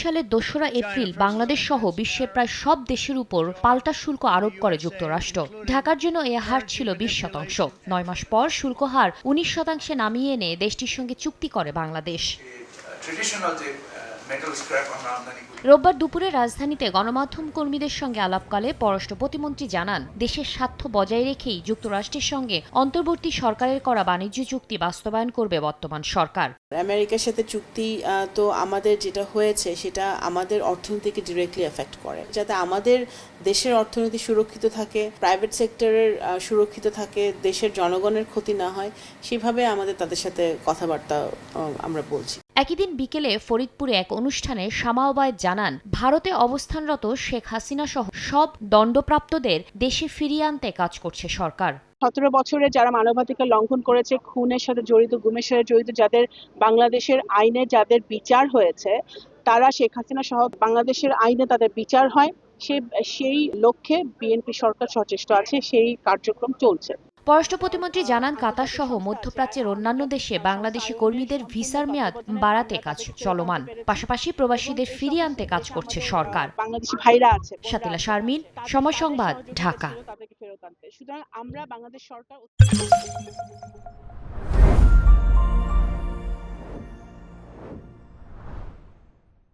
সালের ২রা এপ্রিল বাংলাদেশ সহ বিশ্বের প্রায় সব দেশের উপর পাল্টা শুল্ক আরোপ করে যুক্তরাষ্ট্র। ঢাকার জন্য এ হার ছিল ২০%। ৯ মাস পর শুল্ক হার ১৯% নামিয়ে এনে দেশটির সঙ্গে চুক্তি করে বাংলাদেশ। রোববার দুপুরে রাজধানীতে গণমাধ্যম কর্মীদের সঙ্গে আলাপকালে পররাষ্ট্র প্রতিমন্ত্রী জানান, দেশের স্বার্থ বজায় রেখেই যুক্তরাষ্ট্রের সঙ্গে অন্তর্বর্তী সরকারের করা বাণিজ্য চুক্তি বাস্তবায়ন করবে বর্তমান সরকার। আমেরিকার সাথে চুক্তি তো আমাদের যেটা হয়েছে সেটা আমাদের অর্থনীতিকে ডিরেক্টলি এফেক্ট করে, যাতে আমাদের দেশের অর্থনীতি সুরক্ষিত থাকে, প্রাইভেট সেক্টরের সুরক্ষিত থাকে, দেশের জনগণের ক্ষতি না হয়, সেভাবে আমাদের তাদের সাথে কথাবার্তা আমরা বলছি। একই দিন বিকেলে ফরিদপুরে এক অনুষ্ঠানে শামা ওবায়েদ জানান, ভারতে অবস্থানরত শেখ হাসিনা সহ সব দণ্ডপ্রাপ্তদের দেশে ফিরিয়ে আনতে কাজ করছে সরকার। ১৭ বছরে যারা মানবাধিকার লঙ্ঘন করেছে, খুনের সাথে জড়িত, গুমের সাথে জড়িত, যাদের বাংলাদেশের আইনে যাদের বিচার হয়েছে, তারা শেখ হাসিনা সহ বাংলাদেশের আইনে তাদের বিচার হয়, সেই লক্ষ্যে বিএনপি সরকার সচেষ্ট আছে, সেই কার্যক্রম চলছে। পররাষ্ট্র প্রতিমন্ত্রী জানান, কাতার সহ মধ্যপ্রাচ্যের অন্যান্য দেশে বাংলাদেশি কর্মীদের ভিসার মেয়াদ বাড়াতে কাজ চলমান, পাশাপাশি প্রবাসীদের ফিরিয়ে আনতে কাজ করছে সরকার। বাংলাদেশি ভাইরা আছে। শাতিলা শারমিন, সময় সংবাদ, ঢাকা। সুতরাং আমরা বাংলাদেশ সরকার